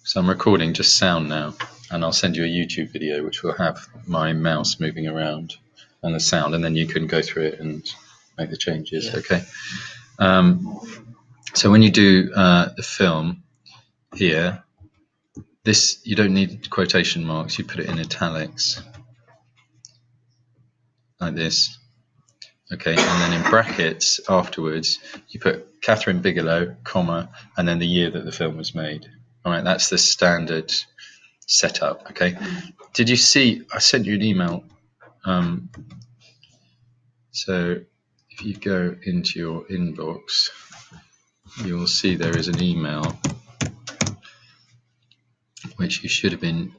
So I'm recording just sound now, and I'll send you a YouTube video which will have my mouse moving around and the sound, and then you can go through it and make the changes. Yeah. Okay. So when you do the film here, this, you don't need quotation marks. You put it in italics like this. Okay, and then in brackets afterwards, you put Catherine Bigelow, comma, and then the year that the film was made. All right, that's the standard setup. Okay. Did you see? I sent you an email. So if you go into your inbox, you'll see there is an email which you should have been.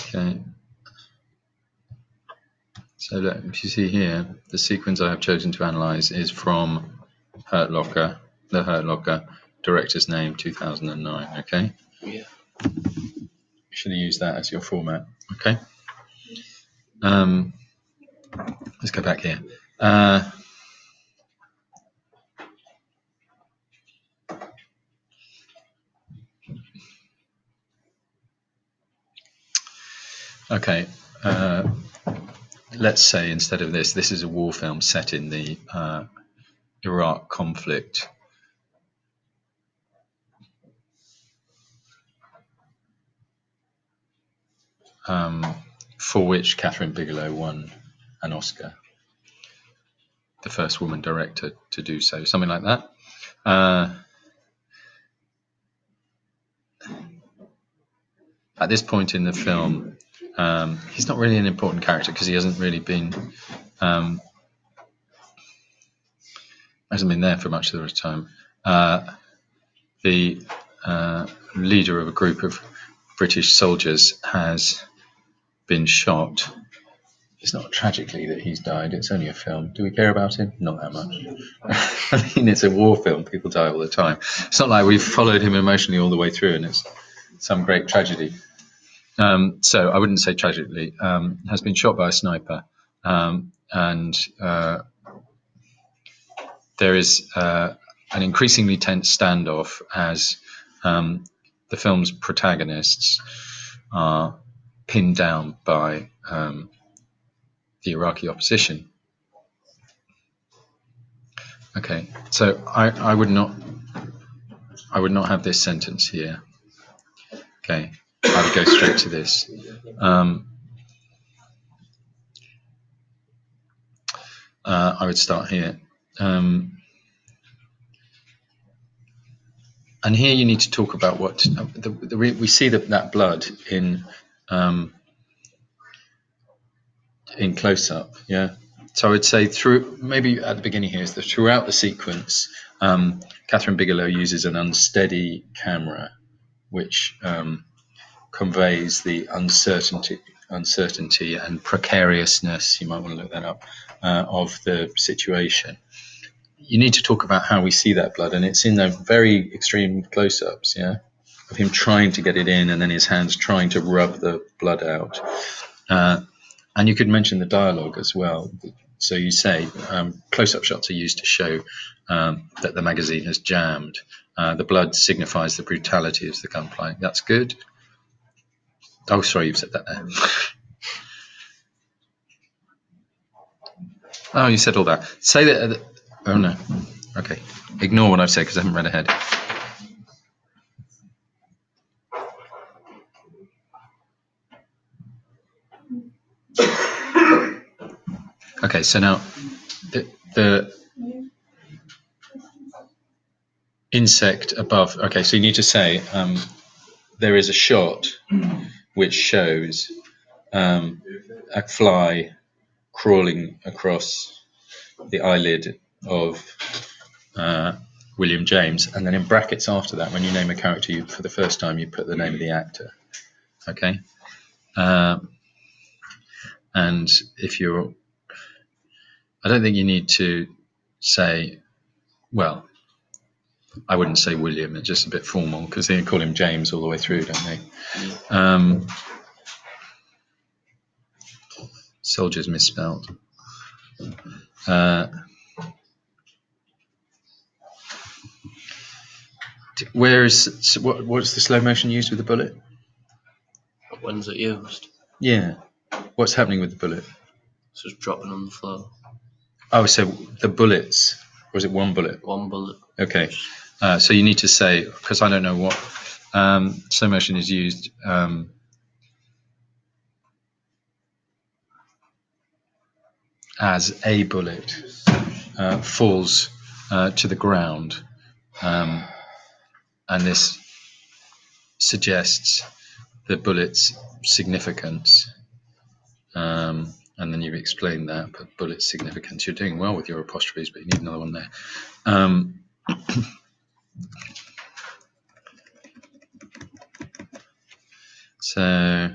Okay. So look, if you see here, the sequence I have chosen to analyze is from Hurt Locker, The Hurt Locker, director's name 2009. Okay. Yeah. You should have used that as your format. Okay. Let's go back here. Okay. Let's say instead of this is a war film set in the Iraq conflict. For which Catherine Bigelow won an Oscar, the first woman director to do so, something like that. At this point in the film, he's not really an important character because he hasn't really been there for much of the time. The leader of a group of British soldiers has been shot. It's not tragically that he's died. It's only a film. Do we care about him? Not that much. I mean, it's a war film. People die all the time. It's not like we've followed him emotionally all the way through and it's some great tragedy. So I wouldn't say tragically. Has been shot by a sniper. And there is an increasingly tense standoff as the film's protagonists are pinned down by the Iraqi opposition. Okay, so I would not have this sentence here. Okay, I would go straight to this. I would start here. And here you need to talk about what we see that blood in close-up, yeah. So I would say maybe at the beginning here is that throughout the sequence, Catherine Bigelow uses an unsteady camera, which conveys the uncertainty and precariousness, you might want to look that up, of the situation. You need to talk about how we see that blood, and it's in the very extreme close-ups, yeah, of him trying to get it in, and then his hands trying to rub the blood out. And you could mention the dialogue as well. So you say close-up shots are used to show that the magazine has jammed. The blood signifies the brutality of the gunplay. That's good. Oh, sorry, you've said that there. Oh, you said all that. Say that. Oh, no. Okay. Ignore what I've said because I haven't read ahead. Okay, so now the insect above. Okay, so you need to say there is a shot which shows a fly crawling across the eyelid of William James, and then in brackets after that, when you name a character, for the first time, you put the name of the actor. Okay, and if you're, I don't think you need to say, well, I wouldn't say William. It's just a bit formal because they call him James all the way through, don't they? Soldiers misspelled. what's the slow motion used with the bullet? When's it used? Yeah. What's happening with the bullet? It's just dropping on the floor. Oh, so the bullets, or is it one bullet? One bullet. Okay. So you need to say, because I don't know what slow motion is used. As a bullet falls to the ground, and this suggests the bullet's significance. And then you've explained that, but bullet's significance. You're doing well with your apostrophes, but you need another one there. So I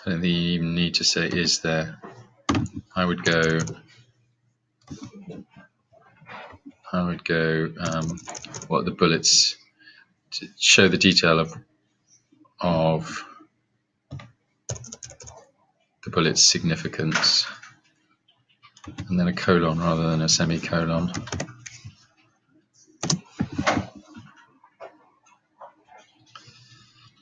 don't think you even need to say is there. I would go what the bullets to show the detail of the bullet's significance, and then a colon rather than a semicolon.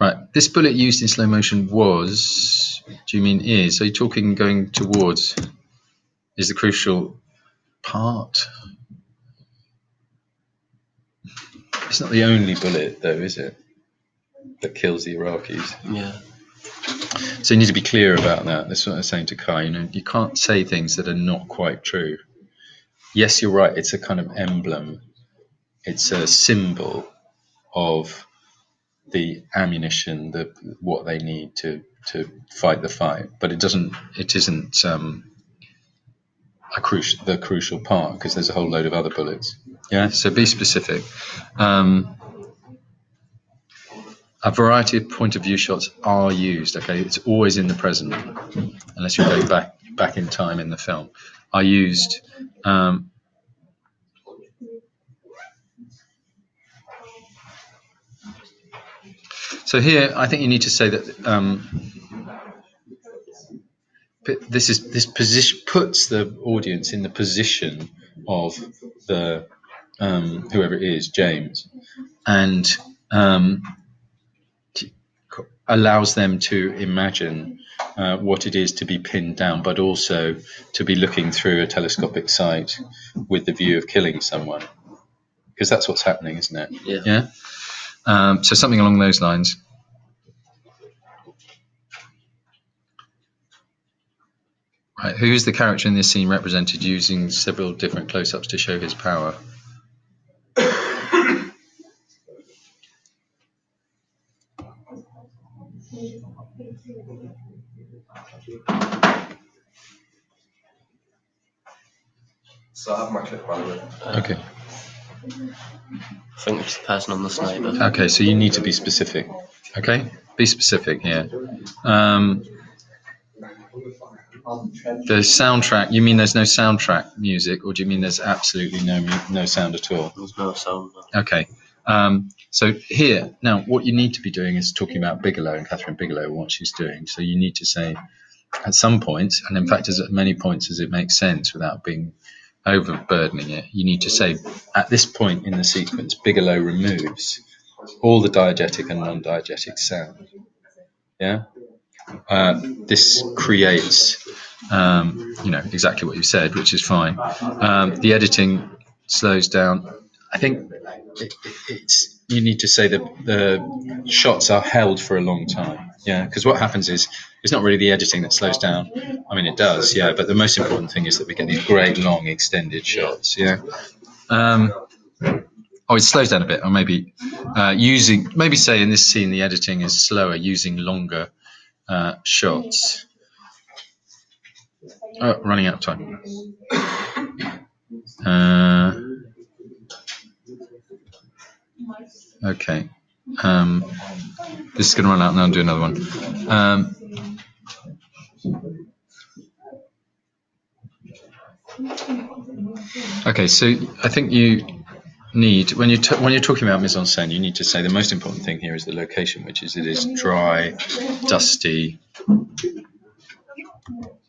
Right, this bullet used in slow motion was, do you mean is? Are you talking going towards, is the crucial part? It's not the only bullet though, is it, that kills the Iraqis? Yeah. So you need to be clear about that. That's what I was saying to Kai. You can't say things that are not quite true. Yes, you're right. It's a kind of emblem. It's a symbol of the ammunition, what they need to fight the fight. But it isn't the crucial part, because there's a whole load of other bullets. Yeah. So be specific. A variety of point of view shots are used. Okay, it's always in the present, unless you're going back in time in the film. Are used. So here, I think you need to say that this position puts the audience in the position of the whoever it is, James, and allows them to imagine what it is to be pinned down, but also to be looking through a telescopic sight with the view of killing someone, because that's what's happening, isn't it? Yeah. So something along those lines. Right. Who is the character in this scene represented using several different close-ups to show his power? So I have my clip, by the way. Okay. I think it's the person on the sniper. Okay, so you need to be specific. Okay, be specific here. The soundtrack. You mean there's no soundtrack music, or do you mean there's absolutely no sound at all? There's no sound. Okay. So here now, what you need to be doing is talking about Bigelow and Catherine Bigelow and what she's doing. So you need to say at some points, and in fact, as many points as it makes sense without being overburdening it, you need to say at this point in the sequence, Bigelow removes all the diegetic and non-diegetic sound. Yeah. This creates, exactly what you said, which is fine. The editing slows down. I think you need to say that the shots are held for a long time. Yeah, because what happens is it's not really the editing that slows down. I mean, it does, yeah, but the most important thing is that we get these great long extended shots. Yeah. It slows down a bit, or maybe say in this scene the editing is slower, using longer shots. Oh, running out of time. Okay. This is going to run out, and I'll do another one. Okay, so I think you need, when you're talking about mise en scène, you need to say the most important thing here is the location, which is it is dry, dusty,